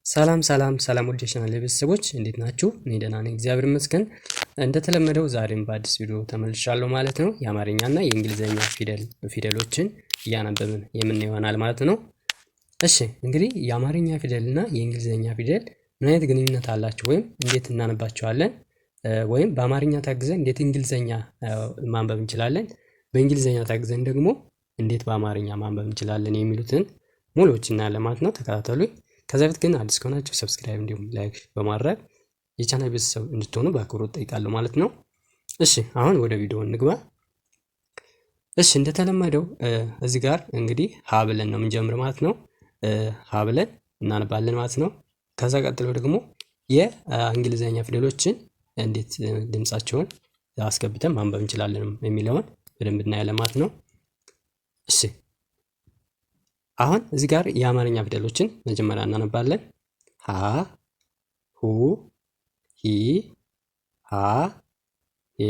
ሰላም ሰላም ሰላም ውድ የቻናሌ ቤተሰቦች እንዴት ናችሁ? እኔ ደህና ነኝ፣ እግዚአብሔር ይመስገን። እንደተለመደው ዛሬም በአዲስ ቪዲዮ ተመልሻለሁ ማለት ነው። የአማርኛና የእንግሊዘኛ ፊደሎችን እያነበብን የምናየው ይሆናል ማለት ነው። እሺ እንግዲህ የአማርኛ ፊደልና የእንግሊዘኛ ፊደል ምን አይነት ግንኙነት አላቸው ወይም እንዴት እናነባቸዋለን ወይም በአማርኛ ታግዘን እንዴት እንግሊዘኛ ማንበብ እንችላለን፣ በእንግሊዘኛ ታግዘን ደግሞ እንዴት በአማርኛ ማንበብ እንችላለን የሚሉትን ሙሉዎች እናያለን ማለት ነው። ተከታተሉኝ። ከዛ በፊት ግን አዲስ ከሆናችሁ ሰብስክራይብ እንዲሁም ላይክ በማድረግ የቻናል ቤተሰብ እንድትሆኑ በአክብሮት ጠይቃለሁ ማለት ነው። እሺ አሁን ወደ ቪዲዮ እንግባ። እሺ እንደተለመደው እዚህ ጋር እንግዲህ ሀ ብለን ነው የምንጀምር ማለት ነው። ሀ ብለን እናነባለን ማለት ነው። ከዛ ቀጥሎ ደግሞ የእንግሊዘኛ ፊደሎችን እንዴት ድምጻቸውን አስገብተን ማንበብ እንችላለን የሚለውን በደንብ እናያለን ማለት ነው። እሺ አሁን እዚህ ጋር የአማርኛ ፊደሎችን መጀመሪያ እናነባለን። ሀ፣ ሁ፣ ሂ፣ ሃ፣ ሄ፣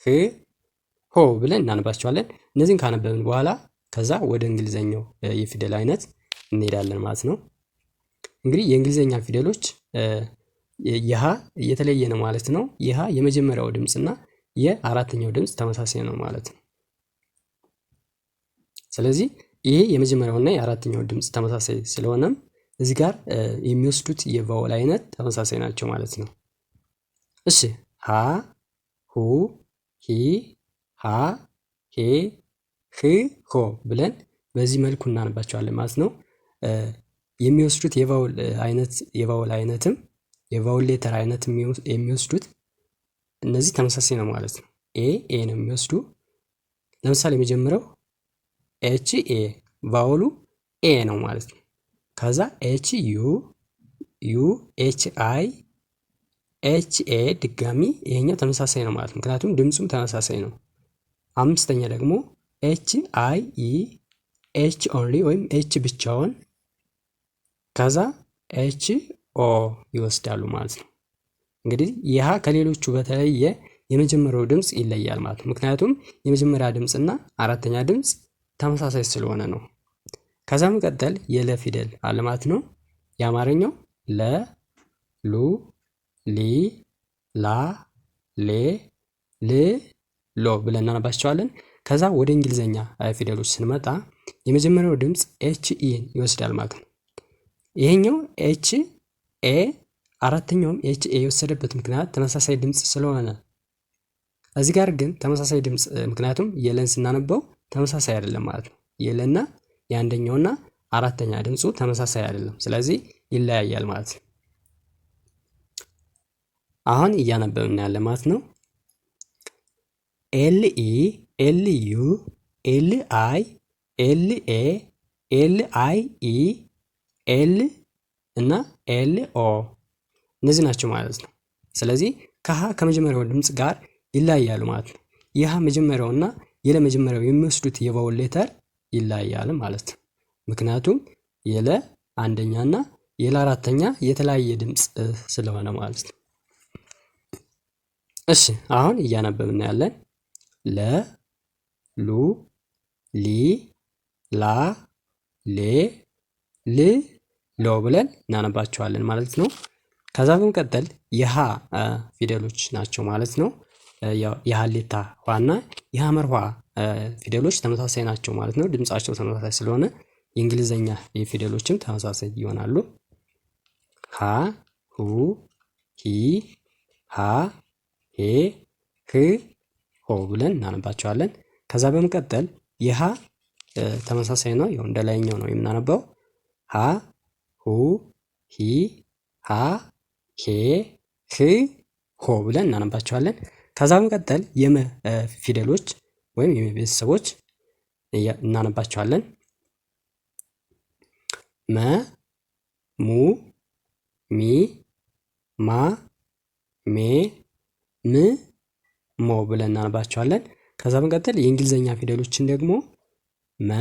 ህ፣ ሆ ብለን እናነባቸዋለን። እነዚህን ካነበብን በኋላ ከዛ ወደ እንግሊዘኛው የፊደል አይነት እንሄዳለን ማለት ነው። እንግዲህ የእንግሊዘኛ ፊደሎች የሀ የተለየ ነው ማለት ነው። የሀ የመጀመሪያው ድምፅና የአራተኛው ድምፅ ተመሳሳይ ነው ማለት ነው። ስለዚህ ይሄ የመጀመሪያውና የአራተኛው ድምፅ ተመሳሳይ ስለሆነም እዚህ ጋር የሚወስዱት የቫወል አይነት ተመሳሳይ ናቸው ማለት ነው። እሺ ሀ፣ ሁ፣ ሂ፣ ሃ፣ ሄ፣ ህ፣ ሆ ብለን በዚህ መልኩ እናነባቸዋለን ማለት ነው። የሚወስዱት የቫወል አይነትም የቫወል ሌተር አይነት የሚወስዱት እነዚህ ተመሳሳይ ነው ማለት ነው። ኤ ነው የሚወስዱ። ለምሳሌ የመጀመሪያው ኤች ኤ ቫወሉ ኤ ነው ማለት ነው። ከዛ ኤች ዩ ኤች አይ ኤች ኤ ድጋሚ ይሄኛው ተመሳሳይ ነው ማለት ነው። ምክንያቱም ድምፁም ተመሳሳይ ነው። አምስተኛ ደግሞ ኤች አይ ኢ ኤች ኦንሊ ወይም ኤች ብቻውን ከዛ ኤች ኦ ይወስዳሉ ማለት ነው። እንግዲህ ይህ ከሌሎቹ በተለየ የመጀመሪያው ድምፅ ይለያል ማለት ነው። ምክንያቱም የመጀመሪያ ድምፅና አራተኛ ድምፅ ተመሳሳይ ስለሆነ ነው። ከዛ መቀጠል የለ ፊደል አለ ማለት ነው። የአማርኛው ለ፣ ሉ፣ ሊ፣ ላ፣ ሌ፣ ል፣ ሎ ብለን እናነባቸዋለን። ከዛ ወደ እንግሊዘኛ ፊደሎች ስንመጣ የመጀመሪያው ድምፅ ኤች ኢን ይወስዳል ማለት ነው። ይሄኛው ኤች ኤ አራተኛውም ኤች ኤ የወሰደበት ምክንያት ተመሳሳይ ድምፅ ስለሆነ፣ እዚህ ጋር ግን ተመሳሳይ ድምፅ ምክንያቱም የለን ስናነበው ተመሳሳይ አይደለም ማለት ነው። የለና የአንደኛውና አራተኛ ድምፁ ተመሳሳይ አይደለም። ስለዚህ ይለያያል ማለት ነው። አሁን እያነበብን ያለ ማለት ነው። ኤል ኢ፣ ኤል ዩ፣ ኤል አይ፣ ኤል ኤ፣ ኤል አይ ኢ፣ ኤል እና ኤል ኦ እነዚህ ናቸው ማለት ነው። ስለዚህ ከሀ ከመጀመሪያው ድምፅ ጋር ይለያያሉ ማለት ነው። የሀ መጀመሪያውና የለመጀመሪያው የሚወስዱት የቫወል ሌተር ይለያያል ማለት ነው። ምክንያቱም የለ አንደኛና የለ አራተኛ የተለያየ ድምፅ ስለሆነ ማለት ነው። እሺ አሁን እያነበብን ያለን ለ፣ ሉ፣ ሊ፣ ላ፣ ሌ፣ ል፣ ሎ ብለን እናነባቸዋለን ማለት ነው። ከዛ በመቀጠል የሀ ፊደሎች ናቸው ማለት ነው። የሀሌታ ኋና የሐመር ኋ ፊደሎች ተመሳሳይ ናቸው ማለት ነው። ድምጻቸው ተመሳሳይ ስለሆነ የእንግሊዘኛ የፊደሎችም ተመሳሳይ ይሆናሉ። ሀ፣ ሁ፣ ሂ፣ ሃ፣ ሄ፣ ህ፣ ሆ ብለን እናነባቸዋለን። ከዛ በመቀጠል የሀ ተመሳሳይ ነው። ያው እንደ ላይኛው ነው የምናነባው። ሀ፣ ሁ፣ ሂ፣ ሃ፣ ሄ፣ ህ፣ ሆ ብለን እናነባቸዋለን። ከዛ በመቀጠል የመ ፊደሎች ወይም የመ ቤተሰቦች እናነባቸዋለን። መ፣ ሙ፣ ሚ፣ ማ፣ ሜ፣ ም፣ ሞ ብለን እናነባቸዋለን። ከዛ በመቀጠል የእንግሊዘኛ ፊደሎችን ደግሞ መ፣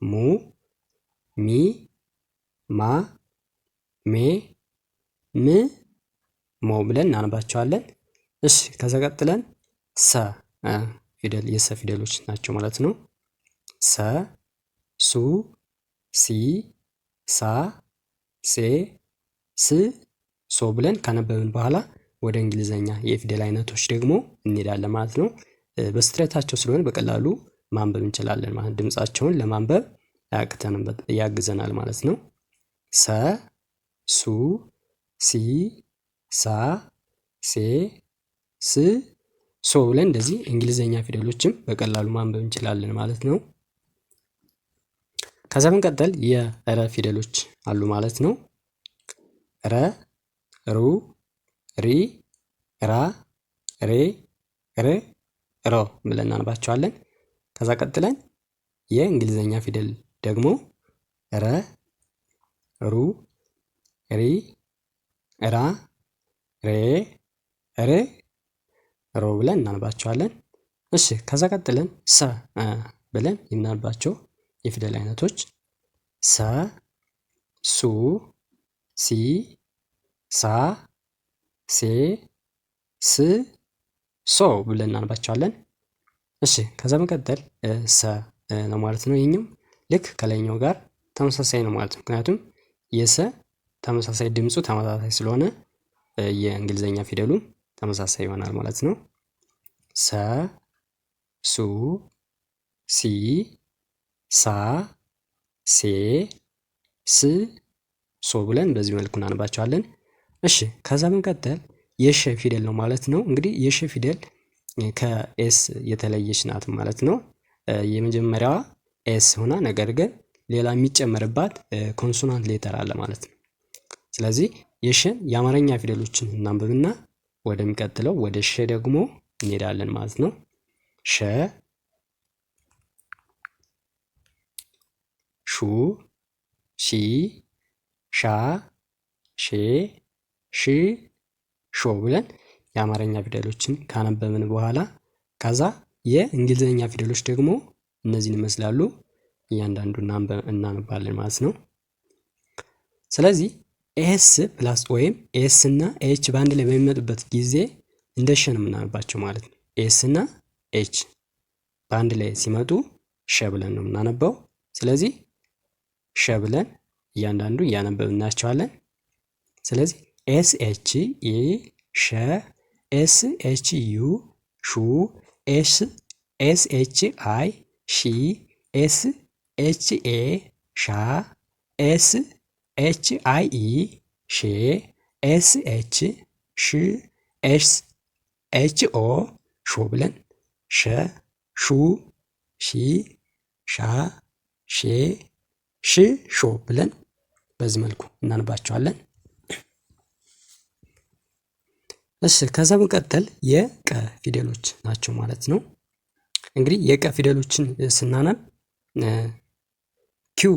ሙ፣ ሚ፣ ማ፣ ሜ፣ ም፣ ሞ ብለን እናነባቸዋለን። እሺ ከዛ ቀጥለን ሰ ፊደል የሰ ፊደሎች ናቸው ማለት ነው። ሰ፣ ሱ፣ ሲ፣ ሳ፣ ሴ፣ ስ፣ ሶ ብለን ካነበብን በኋላ ወደ እንግሊዘኛ የፊደል አይነቶች ደግሞ እንሄዳለን ማለት ነው። በስትሬታቸው ስለሆነ በቀላሉ ማንበብ እንችላለን ማለት ድምጻቸውን ለማንበብ አያቅተንም፣ ያግዘናል ማለት ነው። ሰ፣ ሱ፣ ሲ፣ ሳ፣ ሴ፣ ስ፣ ሶ ብለን እንደዚህ እንግሊዘኛ ፊደሎችም በቀላሉ ማንበብ እንችላለን ማለት ነው። ከዛ በመቀጠል የረ ፊደሎች አሉ ማለት ነው። ረ፣ ሩ፣ ሪ፣ ራ፣ ሬ፣ ር፣ ሮ ብለን እናነባቸዋለን። ከዛ ቀጥለን የእንግሊዘኛ ፊደል ደግሞ ረ፣ ሩ፣ ሪ፣ ራ፣ ሬ፣ ር፣ ሮ ብለን እናነባቸዋለን። እሺ ከዛ ቀጥለን ሰ ብለን የምናነባቸው የፊደል አይነቶች ሰ፣ ሱ፣ ሲ፣ ሳ፣ ሴ፣ ስ፣ ሶ ብለን እናነባቸዋለን። እሺ ከዛ መቀጠል ሰ ነው ማለት ነው። ይህኛው ልክ ከላይኛው ጋር ተመሳሳይ ነው ማለት ነው። ምክንያቱም የሰ ተመሳሳይ ድምፁ ተመሳሳይ ስለሆነ የእንግሊዘኛ ፊደሉ ተመሳሳይ ይሆናል ማለት ነው። ሰ፣ ሱ፣ ሲ፣ ሳ፣ ሴ፣ ስ፣ ሶ ብለን በዚህ መልኩ እናነባቸዋለን። እሺ ከዛ በመቀጠል የሸ ፊደል ነው ማለት ነው። እንግዲህ የሸ ፊደል ከኤስ የተለየች ናት ማለት ነው። የመጀመሪያዋ ኤስ ሆና ነገር ግን ሌላ የሚጨመርባት ኮንሶናንት ሌተር አለ ማለት ነው። ስለዚህ የሸን የአማርኛ ፊደሎችን እናንብብና ወደሚቀጥለው ወደ ሸ ደግሞ እንሄዳለን ማለት ነው። ሸ፣ ሹ፣ ሺ፣ ሻ፣ ሼ፣ ሽ፣ ሾ ብለን የአማርኛ ፊደሎችን ካነበብን በኋላ ከዛ የእንግሊዝኛ ፊደሎች ደግሞ እነዚህን ይመስላሉ። እያንዳንዱ እናነባለን ማለት ነው። ስለዚህ ኤስ ፕላስ ወይም ኤስ እና ኤች በአንድ ላይ በሚመጡበት ጊዜ እንደ ሸ ነው የምናነባቸው ማለት ነው። ኤስ እና ኤች በአንድ ላይ ሲመጡ ሸ ብለን ነው የምናነባው። ስለዚህ ሸ ብለን እያንዳንዱ እያነበብን እናያቸዋለን። ስለዚህ ኤስ ኤች ኢ ሸ፣ ኤስ ኤች ዩ ሹ፣ ኤስ ኤች አይ ሺ፣ ኤስ ኤች ኤ ሻ፣ ኤስ ኤች አይ ኢ ሼ፣ ኤስ ኤች ሽ፣ ኤስ ኤች ኦ ሾ ብለን ሸ፣ ሹ፣ ሺ፣ ሻ፣ ሼ፣ ሽ፣ ሾ ብለን በዚህ መልኩ እናንባቸዋለን። እሺ ከዛ በመቀጠል የቀ ፊደሎች ናቸው ማለት ነው። እንግዲህ የቀ ፊደሎችን ስናነብ ኪው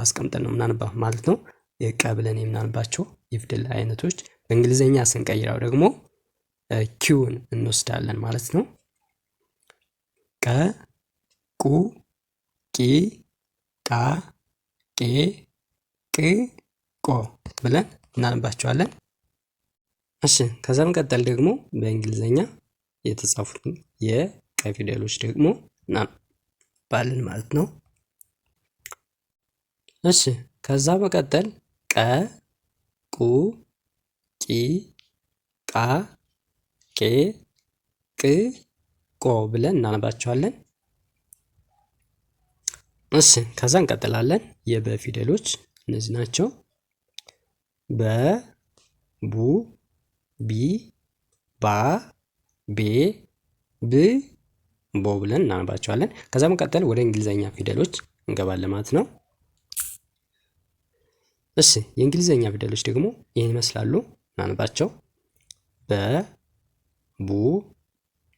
አስቀምጠን ነው የምናነባው ማለት ነው። የቀ ብለን የምናነባቸው የፊደል አይነቶች በእንግሊዘኛ ስንቀይረው ደግሞ ኪውን እንወስዳለን ማለት ነው። ቀ፣ ቁ፣ ቂ፣ ቃ፣ ቄ፣ ቅ፣ ቆ ብለን እናነባቸዋለን። እሺ ከዛ መቀጠል ደግሞ በእንግሊዘኛ የተጻፉትን የቀ ፊደሎች ደግሞ እናነባለን ማለት ነው። እሺ ከዛ መቀጠል ቀ፣ ቁ፣ ቂ፣ ቃ፣ ቄ፣ ቅ፣ ቆ ብለን እናነባቸዋለን። እሺ ከዛ እንቀጥላለን። የበ ፊደሎች እነዚህ ናቸው። በ፣ ቡ፣ ቢ፣ ባ፣ ቤ፣ ብ፣ ቦ ብለን እናነባቸዋለን። ከዛ መቀጠል ወደ እንግሊዘኛ ፊደሎች እንገባለን ማለት ነው። እሺ የእንግሊዘኛ ፊደሎች ደግሞ ይህን ይመስላሉ። እናነባቸው። በ፣ ቡ፣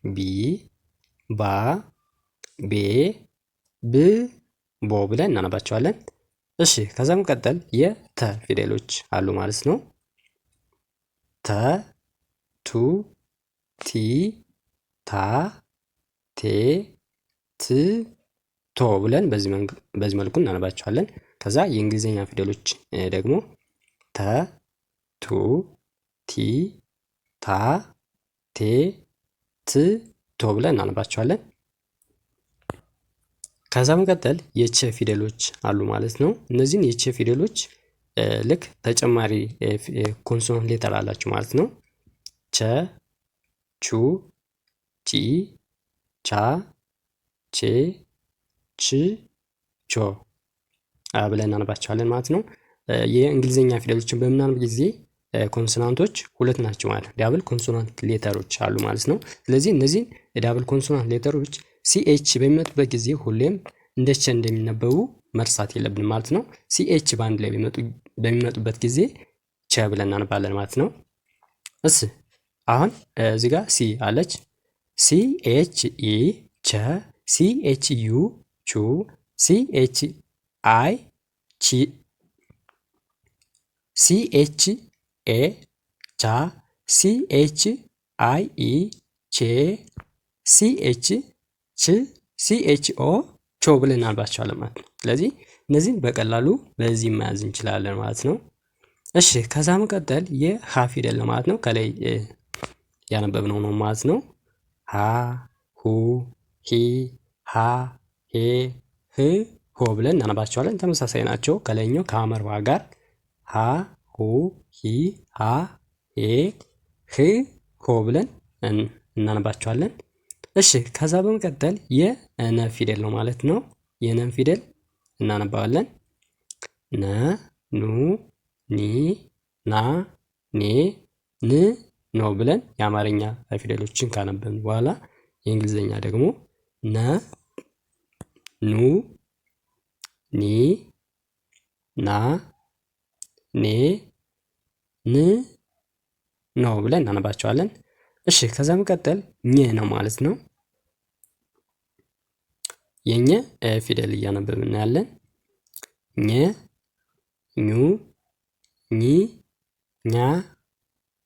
ቢ፣ ባ፣ ቤ፣ ብ፣ ቦ ብለን እናነባቸዋለን። እሺ ከዛ መቀጠል የተ ፊደሎች አሉ ማለት ነው። ተ፣ ቱ፣ ቲ፣ ታ፣ ቴ፣ ት፣ ቶ ብለን በዚህ መልኩ እናነባቸዋለን። ከዛ የእንግሊዝኛ ፊደሎች ደግሞ ተ፣ ቱ፣ ቲ፣ ታ፣ ቴ፣ ት፣ ቶ ብለን እናነባቸዋለን። ከዛ መቀጠል የቸ ፊደሎች አሉ ማለት ነው። እነዚህን የቸ ፊደሎች ልክ ተጨማሪ ኮንሶናንት ሌተር አላቸው ማለት ነው። ቸ፣ ቹ፣ ቺ፣ ቻ፣ ቼ፣ ች፣ ቾ ብለን እናነባቸዋለን ማለት ነው። የእንግሊዝኛ ፊደሎችን በምናነብ ጊዜ ኮንሶናንቶች ሁለት ናቸው ማለት ነው። ዳብል ኮንሶናንት ሌተሮች አሉ ማለት ነው። ስለዚህ እነዚህን ዳብል ኮንሶናንት ሌተሮች ሲኤች በሚመጡበት ጊዜ ሁሌም እንደ ቸ እንደሚነበቡ መርሳት የለብንም ማለት ነው። ሲኤች በአንድ ላይ በሚመጡበት ጊዜ ቸ ብለን እናነባለን ማለት ነው። እስ አሁን እዚህ ጋር ሲ አለች። ሲኤች ኢ ቸ፣ ሲኤች ዩ ቹ፣ ሲኤች አይ ቺ፣ ሲኤች ኤ ቻ፣ ሲኤች አይ ኢ ቼ፣ ሲኤች ች፣ ሲኤች ኦ ቾ ብለን እናነባቸዋለን ማለት ነው። ስለዚህ እነዚህን በቀላሉ በዚህ መያዝ እንችላለን ማለት ነው። እሺ ከዛ መቀጠል የሀ ፊደል ነው ማለት ነው። ከላይ ያነበብነው ነው ማለት ነው። ሀ፣ ሁ፣ ሂ፣ ሃ፣ ሄ፣ ህ፣ ሆ ብለን እናነባቸዋለን። ተመሳሳይ ናቸው ከላይኛው ከሀመርዋ ጋር ሀ፣ ሁ፣ ሂ፣ ሃ፣ ሄ፣ ህ፣ ሆ ብለን እናነባቸዋለን። እሺ ከዛ በመቀጠል የነ ፊደል ነው ማለት ነው። የነን ፊደል እናነባዋለን። ነ፣ ኑ፣ ኒ፣ ና፣ ኔ፣ ን፣ ነው ብለን የአማርኛ ፊደሎችን ካነበብን በኋላ የእንግሊዝኛ ደግሞ ነ፣ ኑ፣ ኒ፣ ና፣ ኔ፣ ን፣ ነው ብለን እናነባቸዋለን። እሺ ከዛ መቀጠል ኘ ነው ማለት ነው። የኘ ፊደል እያነበብን ያለን ኘ፣ ኙ፣ ኚ፣ ኛ፣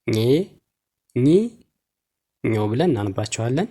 ኜ፣ ኚ፣ ኞ ብለን እናነባቸዋለን።